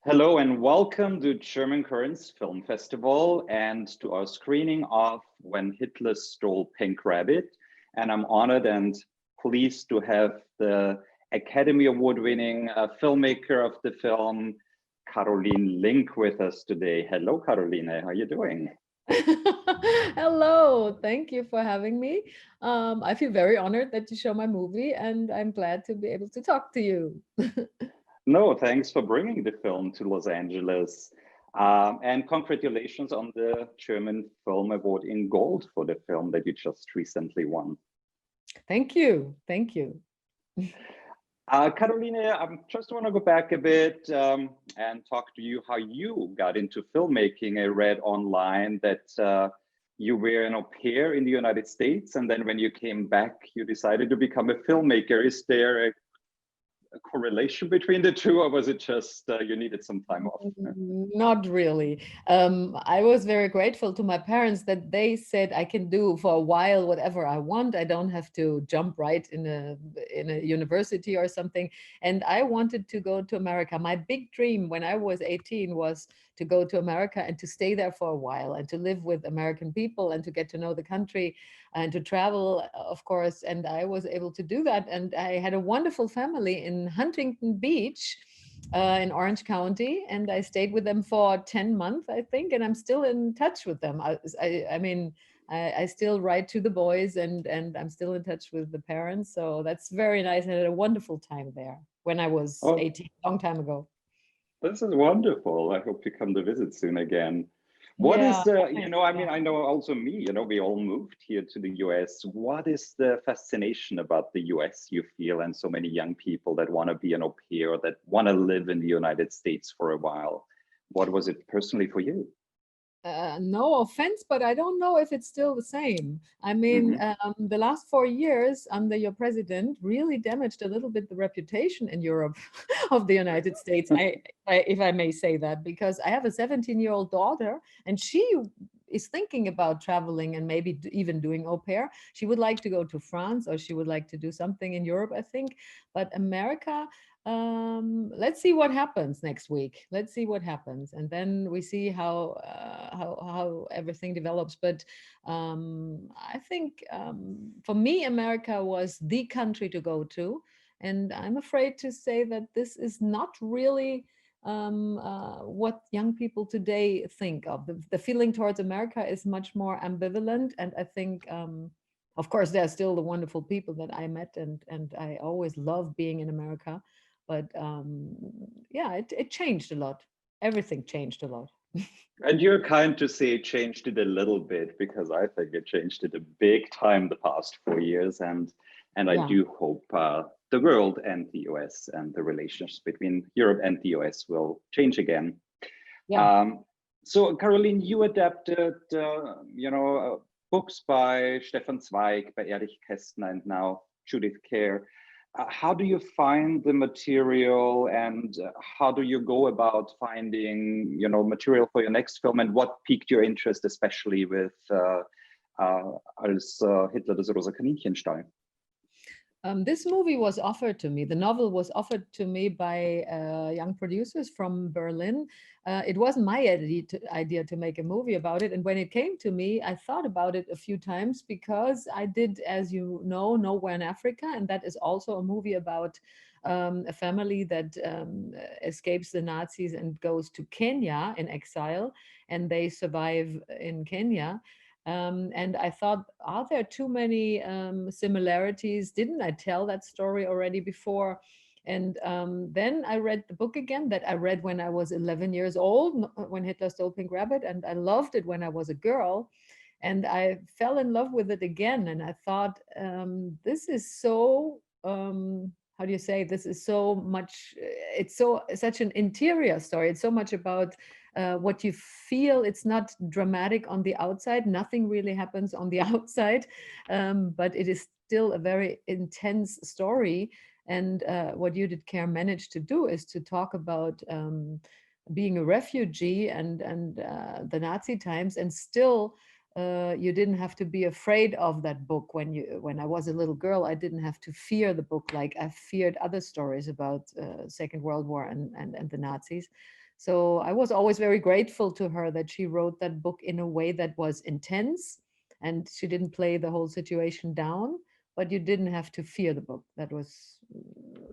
Hello and welcome to German Currents Film Festival and to our screening of When Hitler Stole Pink Rabbit. And I'm honored and pleased to have the Academy Award winning filmmaker of the film, Caroline Link, with us today. Hello, Caroline, how are you doing? Hello, thank you for having me. I feel very honored that you show my movie and I'm glad to be able to talk to you. No, thanks for bringing the film to Los Angeles. And congratulations on the German Film Award in Gold for the film that you just recently won. Thank you. Thank you. Caroline, I just want to go back a bit and talk to you how you got into filmmaking. I read online that you were an au pair in the United States, and then when you came back, you decided to become a filmmaker. Is there a correlation between the two, or was it just you needed some time off? Not really. I was very grateful to my parents that they said I can do for a while whatever I want. I don't have to jump right in a university or something. And I wanted to go to America. My big dream when I was 18 was to go to America and to stay there for a while and to live with American people and to get to know the country and to travel, of course. And I was able to do that. And I had a wonderful family in Huntington Beach, in Orange County, and I stayed with them for 10 months, I think, and I'm still in touch with them. I mean, I still write to the boys, and I'm still in touch with the parents. So that's very nice. I had a wonderful time there when I was Oh, 18, a long time ago. this is wonderful. I hope you come to visit soon again. What Yeah, is the, thanks. I mean, Yeah. I know also me, we all moved here to the US. What is the fascination about the US you feel and so many young people that want to be an au pair or that want to live in the United States for a while? What was it personally for you? No offense, but I don't know if it's still the same. I mean, Hmm. the last 4 years under your president really damaged a little bit the reputation in Europe of the United States. If I may say that, because I have a 17-year-old daughter, and she is thinking about traveling and maybe even doing au pair. She would like to go to France or she would like to do something in Europe, I think. But America, let's see what happens next week. Let's see what happens, and then we see how everything develops. But I think for me, America was the country to go to, and I'm afraid to say that this is not really what young people today think of. The feeling towards America is much more ambivalent, and I think. Of course, there are still the wonderful people that I met, and I always love being in America, but yeah, it changed a lot. Everything changed a lot. And you're kind to say it changed it a little bit because I think it changed it a big time the past 4 years, and I Yeah, do hope the world and the US and the relations between Europe and the US will change again. yeah. Um, so, Caroline, you adapted, books by Stefan Zweig, by Erich Kästner, and now Judith Kerr. How do you find the material, and how do you go about finding, material for your next film? And what piqued your interest, especially with als Hitler das rosa Kaninchen stahl? This movie was offered to me. The novel was offered to me by young producers from Berlin. It wasn't my idea to make a movie about it. And when it came to me, I thought about it a few times because I did, as you know, Nowhere in Africa. And that is also a movie about a family that escapes the Nazis and goes to Kenya in exile. And they survive in Kenya. And I thought, are there too many similarities? Didn't I tell that story already before? And then I read the book again that I read when I was 11 years old, when Hitler Stole Pink Rabbit, and I loved it when I was a girl. And I fell in love with it again. And I thought, this is so, how do you say, this is so much, it's so such an interior story. It's so much about what you feel. It's not dramatic on the outside. Nothing really happens on the outside, but it is still a very intense story. And what Judith Kerr managed to do is to talk about being a refugee and the Nazi times, and still you didn't have to be afraid of that book. When I was a little girl, I didn't have to fear the book like I feared other stories about Second World War and the Nazis. So I was always very grateful to her that she wrote that book in a way that was intense, and she didn't play the whole situation down, but you didn't have to fear the book. That was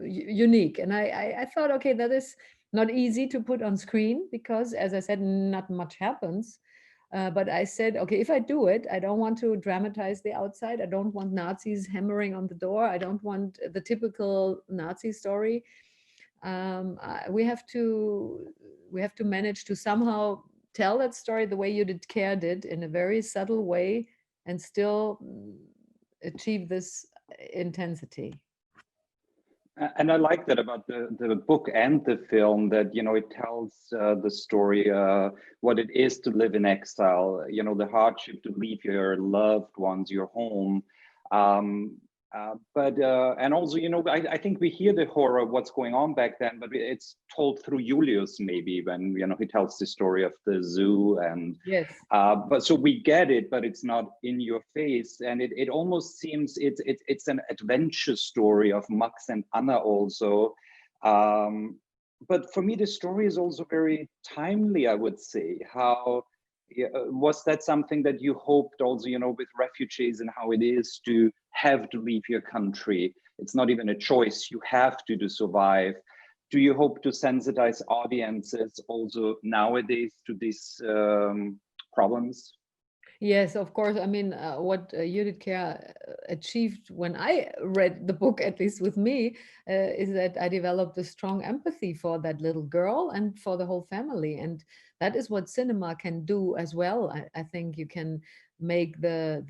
unique. And I thought, okay, that is not easy to put on screen because, as I said, not much happens. But I said, okay, if I do it, I don't want to dramatize the outside. I don't want Nazis hammering on the door. I don't want the typical Nazi story. We have to manage to somehow tell that story the way Judith Kerr did, in a very subtle way, and still achieve this intensity. And I like that about the book and the film, that, you know, it tells the story, what it is to live in exile, you know, the hardship to leave your loved ones, your home. And also, you know, I think we hear the horror of what's going on back then, but it's told through Julius, maybe, when, you know, he tells the story of the zoo, and yes, but so we get it, but it's not in your face, and it almost seems it's an adventure story of Max and Anna also. But for me, the story is also very timely, I would say. How was that something that you hoped also, you know, with refugees and how it is to have to leave your country? It's not even a choice, you have to survive. Do you hope to sensitize audiences also nowadays to these problems? yes, of course. I mean, what Judith Kerr achieved when I read the book, at least with me, is that I developed a strong empathy for that little girl and for the whole family. And that is what cinema can do as well. I think you can make the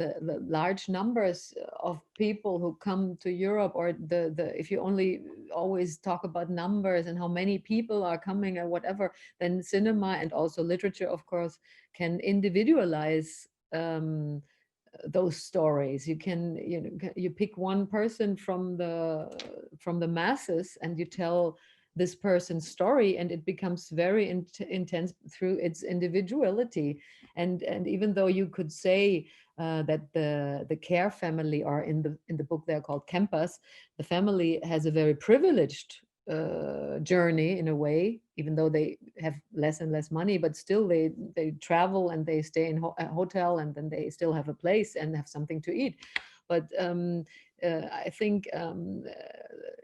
large numbers of people who come to Europe, or the if you only always talk about numbers and how many people are coming or whatever, then cinema and also literature, of course, can individualize those stories. You can, you pick one person from the masses and you tell this person's story, and it becomes very intense through its individuality. And even though you could say that the Kerr family, or in the book they're called Kempers, the family has a very privileged journey in a way, even though they have less and less money, but still they travel and they stay in a hotel, and then they still have a place and have something to eat. But I think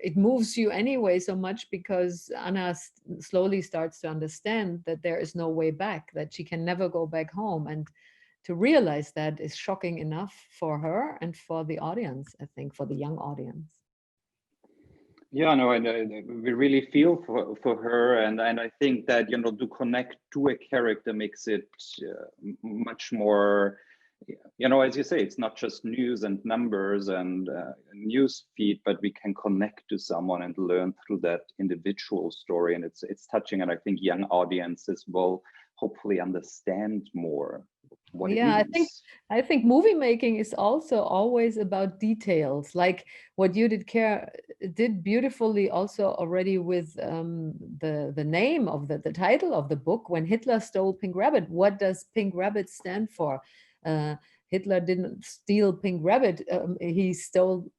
it moves you anyway so much, because Anna slowly starts to understand that there is no way back, that she can never go back home. And to realize that is shocking enough for her and for the audience, I think, for the young audience. Yeah, no, and we really feel for her, and I think that, you know, to connect to a character makes it much more, you know, as you say, it's not just news and numbers and news feed, but we can connect to someone and learn through that individual story, and it's touching, and I think young audiences will hopefully understand more what it is. I think movie making is also always about details, like what Judith Kerr did beautifully also already with the name of the title of the book, When Hitler Stole Pink Rabbit. What does Pink Rabbit stand for? Hitler didn't steal Pink Rabbit. He stole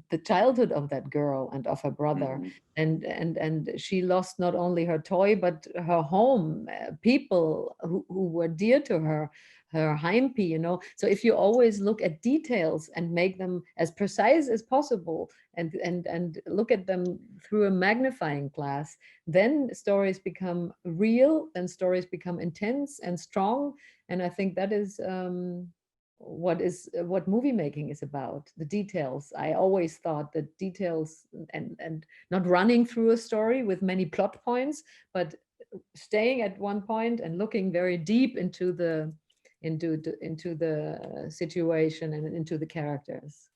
the childhood of that girl and of her brother. And she lost not only her toy, but her home, people who were dear to her Heimpi, you know. So if you always look at details and make them as precise as possible, and look at them through a magnifying glass, then stories become real, then stories become intense and strong. And I think that is what movie making is about, the details. I always thought that details, and not running through a story with many plot points, but staying at one point and looking very deep into the situation and into the characters.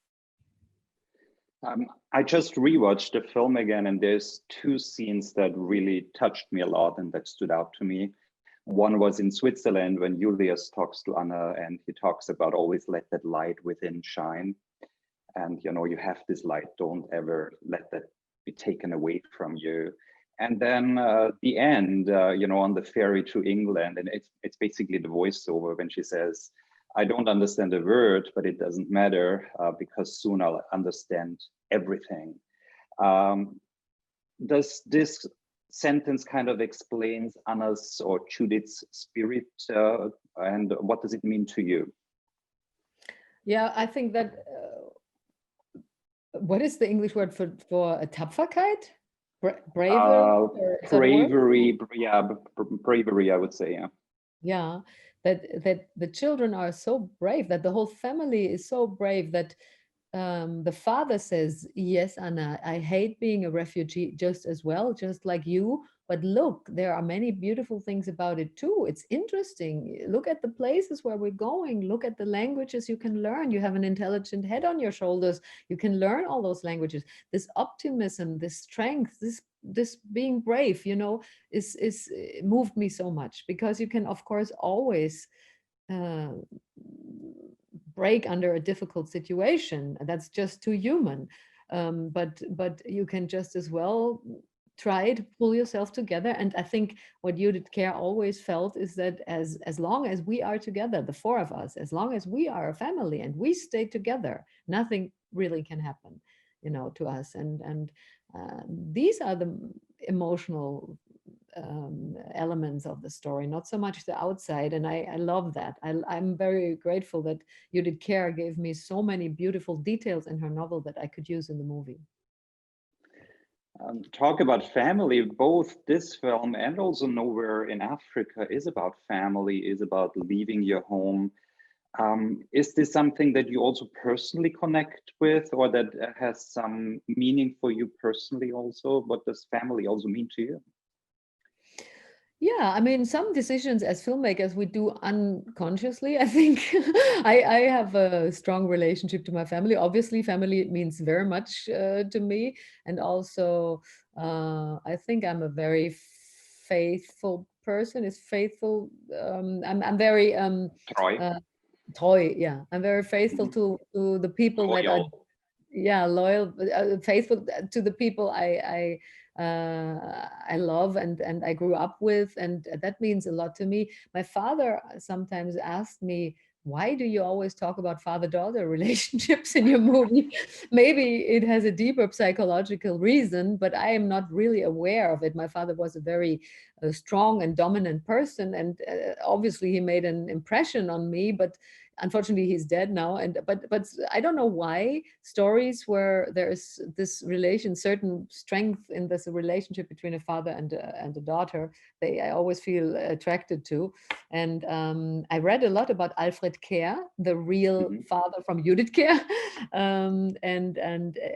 I just rewatched the film again, and there's two scenes that really touched me a lot and that stood out to me. One was in Switzerland when Julius talks to Anna, and he talks about always let that light within shine. And, you know, you have this light, don't ever let that be taken away from you. And then the end, you know, on the ferry to England, and it's basically the voiceover when she says, I don't understand a word, but it doesn't matter because soon I'll understand everything. Does this sentence kind of explains Anna's or Judith's spirit, and what does it mean to you? Yeah, I think that, what is the English word for a Tapferkeit? Bravery? Bravery, yeah, bravery, I would say, yeah. Yeah, that the children are so brave, that the whole family is so brave, that the father says, yes, Anna, I hate being a refugee just as well, just like you. But look, there are many beautiful things about it too. It's interesting. Look at the places where we're going. Look at the languages you can learn. You have an intelligent head on your shoulders. You can learn all those languages. This optimism, this strength, this being brave, you know, is moved me so much, because you can, of course, always break under a difficult situation. That's just too human. But you can just as well try to pull yourself together. And I think what Judith Kerr always felt is that as long as we are together, the four of us, as long as we are a family and we stay together, nothing really can happen, you know, to us. And these are the emotional elements of the story, not so much the outside. And I love that. I'm very grateful that Judith Kerr gave me so many beautiful details in her novel that I could use in the movie. Talk about family. Both this film and also Nowhere in Africa is about family, is about leaving your home. Is this something that you also personally connect with, or that has some meaning for you personally also? What does family also mean to you? Yeah, I mean, some decisions as filmmakers we do unconsciously. I think I have a strong relationship to my family. Obviously, family means very much to me, and also I think I'm a very faithful person. Is faithful. I'm very treu. Yeah, I'm very faithful to the people that are, yeah, loyal, faithful to the people I love and I grew up with, and that means a lot to me. My father sometimes asked me, why do you always talk about father-daughter relationships in your movie? Maybe it has a deeper psychological reason, but I am not really aware of it. My father was a very strong and dominant person, and obviously he made an impression on me, but unfortunately he's dead now. And but I don't know why stories where there's this relation, certain strength in this relationship between a father and a daughter, I always feel attracted to. And I read a lot about Alfred Kerr, the real father from Judith Kerr. And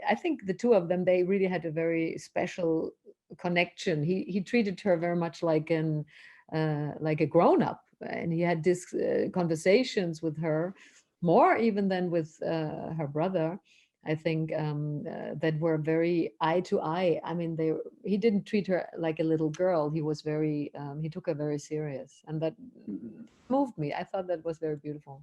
I think the two of them, they really had a very special connection. He treated her very much like a grown-up, and he had these conversations with her, more even than with her brother, I think, that were very eye to eye. I mean, he didn't treat her like a little girl. He was very, he took her very serious, and that moved me. I thought that was very beautiful.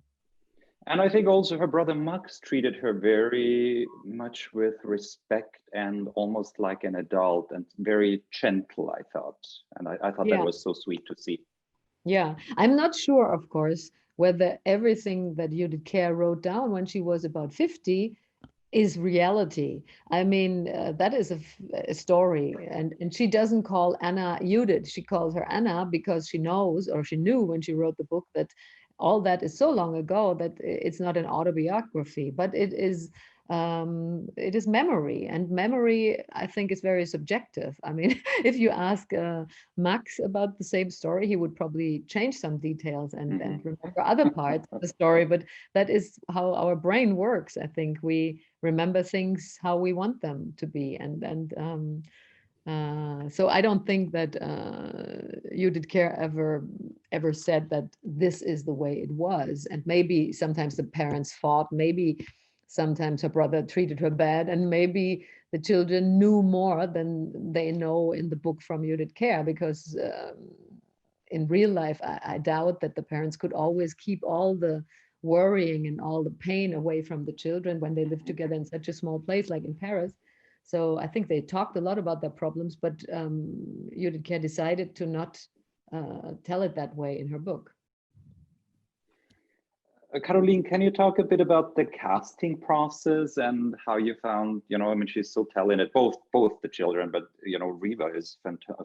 And I think also her brother Max treated her very much with respect and almost like an adult, and very gentle, I thought. And I thought that was so sweet to see. Yeah, I'm not sure, of course, whether everything that Judith Kerr wrote down when she was about 50 is reality. I mean, that is a story, and she doesn't call Anna Judith. She calls her Anna because she knows, or she knew when she wrote the book, that all that is so long ago that it's not an autobiography, but it is memory, and memory, I think, is very subjective. I mean, if you ask Max about the same story, he would probably change some details and remember other parts of the story, but that is how our brain works. I think we remember things how we want them to be, and so I don't think that Judith Kerr ever said that this is the way it was. And maybe sometimes the parents fought, maybe sometimes her brother treated her bad, and maybe the children knew more than they know in the book from Judith Kerr, because in real life, I doubt that the parents could always keep all the worrying and all the pain away from the children when they live together in such a small place like in Paris. So I think they talked a lot about their problems, but Judith Kerr decided to not tell it that way in her book. Caroline, can you talk a bit about the casting process and how you found, I mean, she's so talented, both the children, but, Riva is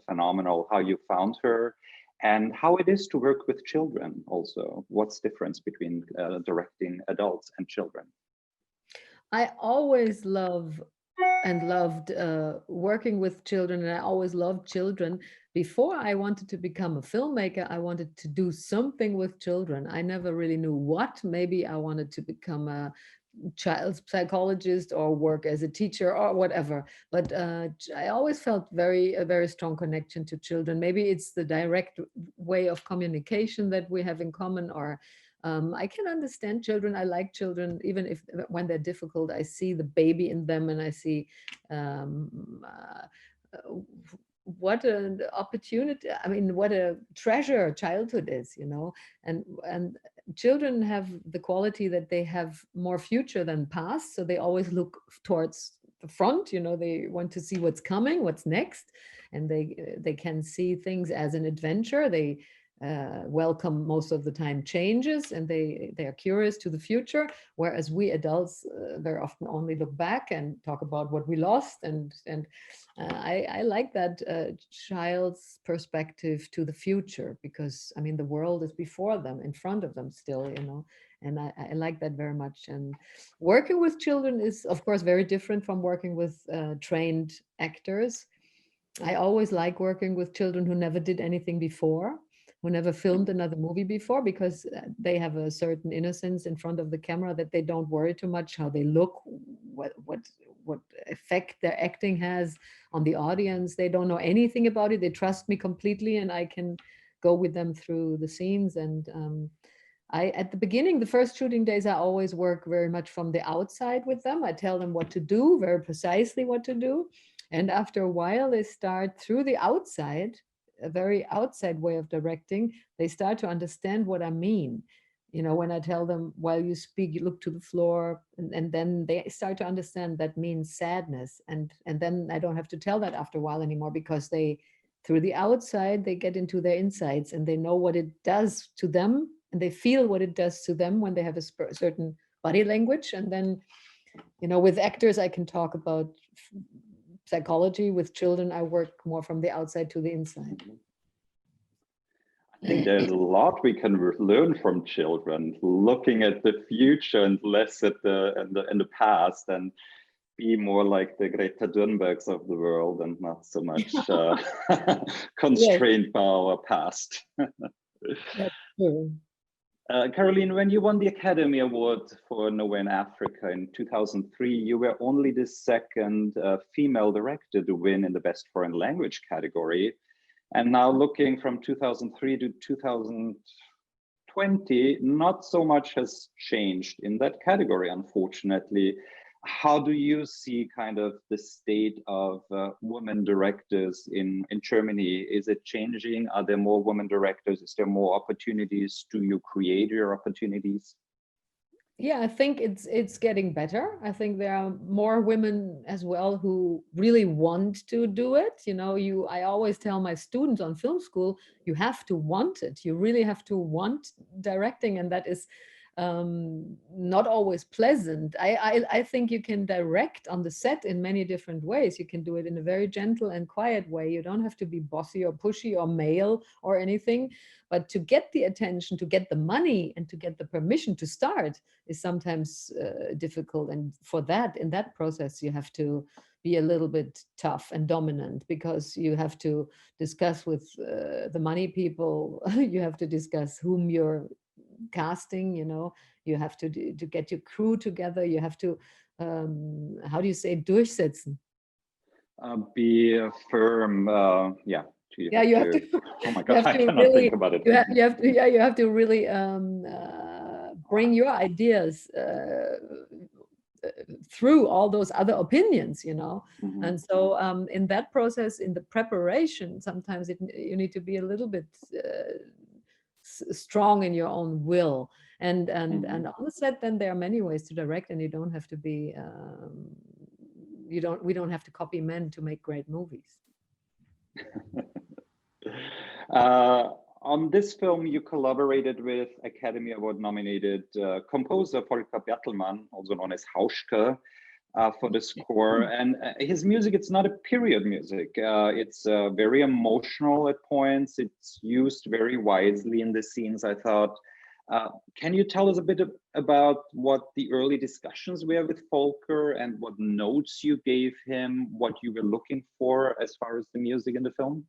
phenomenal, how you found her and how it is to work with children also. What's the difference between directing adults and children? I always loved working with children, and I always loved children. Before I wanted to become a filmmaker, I wanted to do something with children. I never really knew what. Maybe I wanted to become a child psychologist or work as a teacher or whatever. But I always felt a very strong connection to children. Maybe it's the direct way of communication that we have in common, or I can understand children. I like children, even if when they're difficult, I see the baby in them, and I see what an opportunity. I mean, what a treasure childhood is, and children have the quality that they have more future than past. So they always look towards the front, they want to see what's coming, what's next, and they can see things as an adventure. They welcome most of the time changes, and they are curious to the future, whereas we adults very often only look back and talk about what we lost, and I like that child's perspective to the future, because I mean the world is before them, in front of them still, and I like that very much. And working with children is of course very different from working with trained actors. I always like working with children who never did anything before, who never filmed another movie before, because they have a certain innocence in front of the camera that they don't worry too much how they look, what effect their acting has on the audience. They don't know anything about it. They trust me completely, and I can go with them through the scenes. And at the beginning, the first shooting days, I always work very much from the outside with them. I tell them what to do, very precisely what to do. And after a while, they start through the outside, a very outside way of directing, they start to understand what I mean. When I tell them, while you speak, you look to the floor, and then they start to understand that means sadness. And then I don't have to tell that after a while anymore, because through the outside, they get into their insides, and they know what it does to them, and they feel what it does to them when they have a certain body language. And then, with actors, I can talk about psychology. With children, I work more from the outside to the inside. I think there's a lot we can learn from children, looking at the future and less at in the past, and be more like the Greta Thunbergs of the world, and not so much constrained by our past. That's true. Caroline, when you won the Academy Award for Nowhere in Africa in 2003, you were only the second female director to win in the Best Foreign Language category. And now looking from 2003 to 2020, not so much has changed in that category, unfortunately. How do you see kind of the state of women directors in Germany? Is it changing? Are there more women directors? Is there more opportunities? Do you create your opportunities? Yeah, I think it's getting better. I think there are more women as well who really want to do it. I always tell my students on film school, you have to want it. You really have to want directing, and that is not always pleasant. I think you can direct on the set in many different ways. You can do it in a very gentle and quiet way. You don't have to be bossy or pushy or male or anything, but to get the attention, to get the money, and to get the permission to start is sometimes difficult. And for that, in that process, you have to be a little bit tough and dominant, because you have to discuss with the money people. You have to discuss whom you're casting, you have to get your crew together. You have to, how do you say, durchsetzen? Be firm, yeah. You have to. Oh my God, I cannot think about it. You have to really bring your ideas through all those other opinions, Mm-hmm. And so in that process, in the preparation, sometimes you need to be a little bit strong in your own will, and on the set, then there are many ways to direct, and you don't have to be we don't have to copy men to make great movies. on this film, you collaborated with Academy Award nominated composer Volker Bertelmann, also known as Hauschka, for the score. And his music, it's not a period music. It's very emotional at points. It's used very wisely in the scenes, I thought. Can you tell us a bit about what the early discussions were with Volker and what notes you gave him, what you were looking for as far as the music in the film?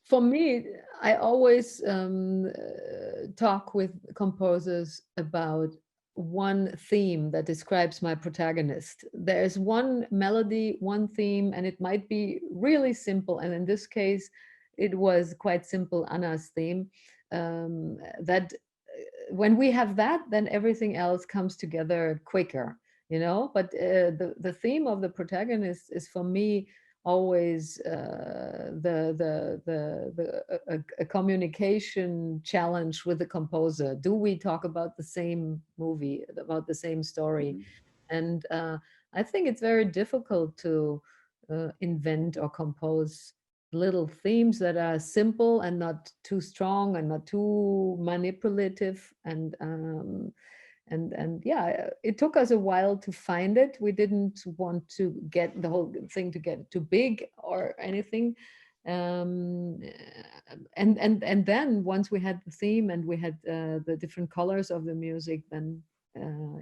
For me, I always talk with composers about one theme that describes my protagonist. There's one melody, one theme, and it might be really simple. And in this case, it was quite simple, Anna's theme. That when we have that, then everything else comes together quicker, you know. But the theme of the protagonist is for me always a communication challenge with the composer. Do we talk about the same movie, about the same story? And I think it's very difficult to invent or compose little themes that are simple and not too strong and not too manipulative. And yeah, it took us a while to find it. We didn't want to get the whole thing to get too big or anything. And then once we had the theme and we had the different colors of the music, then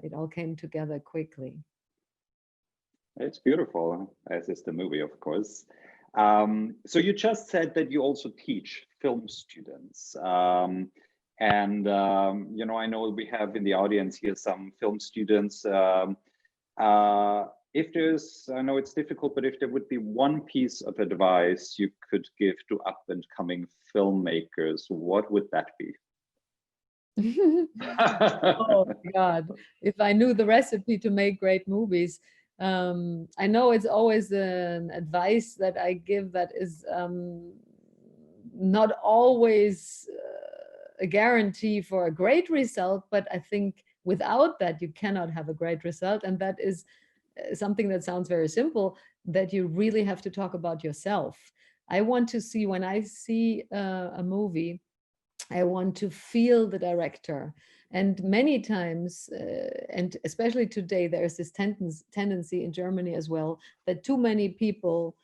it all came together quickly. It's beautiful, as is the movie, of course. So you just said that you also teach film students. And, you know, I know we have in the audience here some film students. If there's, I know it's difficult, but if there would be one piece of advice you could give to up and coming filmmakers, what would that be? Oh God, if I knew the recipe to make great movies. I know it's always an advice that I give that is not always a guarantee for a great result, but I think without that you cannot have a great result. And that is something that sounds very simple, that you really have to talk about yourself. I want to see, when I see a movie, I want to feel the director. And many times, and especially today, there's this tendency in Germany as well, that too many people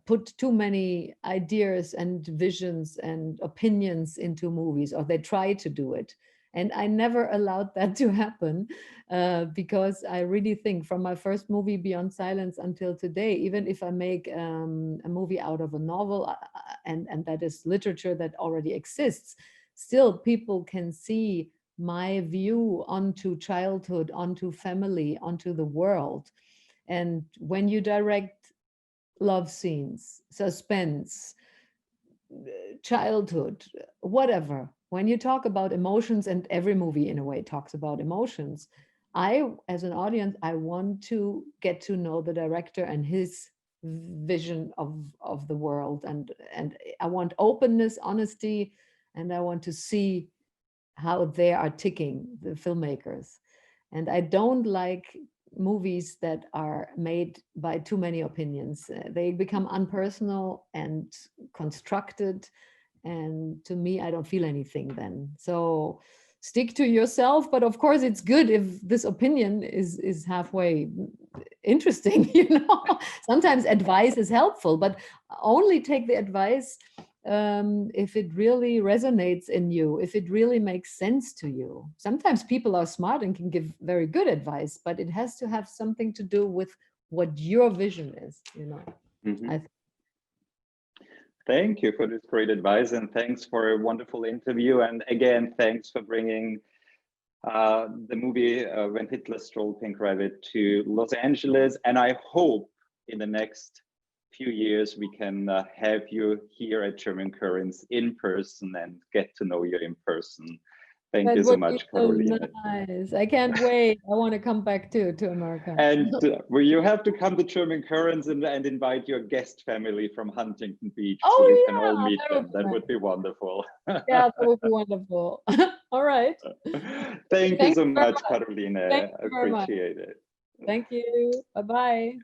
put too many ideas and visions and opinions into movies, or they try to do it. And I never allowed that to happen because I really think from my first movie, Beyond Silence, until today, even if I make a movie out of a novel and that is literature that already exists, still people can see my view onto childhood, onto family, onto the world. And when you direct love scenes, suspense, childhood, whatever, when you talk about emotions, and every movie in a way talks about emotions, I, as an audience, I want to get to know the director and his vision of the world. And I want openness, honesty, and I want to see how they are ticking, the filmmakers. And I don't like movies that are made by too many opinions. They become unpersonal and constructed. And to me, I don't feel anything then. So stick to yourself. But of course, it's good if this opinion is halfway interesting, you know. Sometimes advice is helpful, but only take the advice if it really resonates in you, if it really makes sense to you. Sometimes people are smart and can give very good advice, but it has to have something to do with what your vision is, you know. Mm-hmm. Thank you for this great advice, and thanks for a wonderful interview. And again, thanks for bringing the movie When Hitler Stole Pink Rabbit to Los Angeles. And I hope in the next few years we can have you here at German Currents in person and get to know you in person. Thank you so much, Carolina. So nice. I can't wait. I want to come back to America. And well, you have to come to German Currents and invite your guest family from Huntington Beach, so we can all meet them. That would be wonderful. Yeah, that would be wonderful. All right. Thank you so much, Carolina. I appreciate it. Thank you. Bye-bye.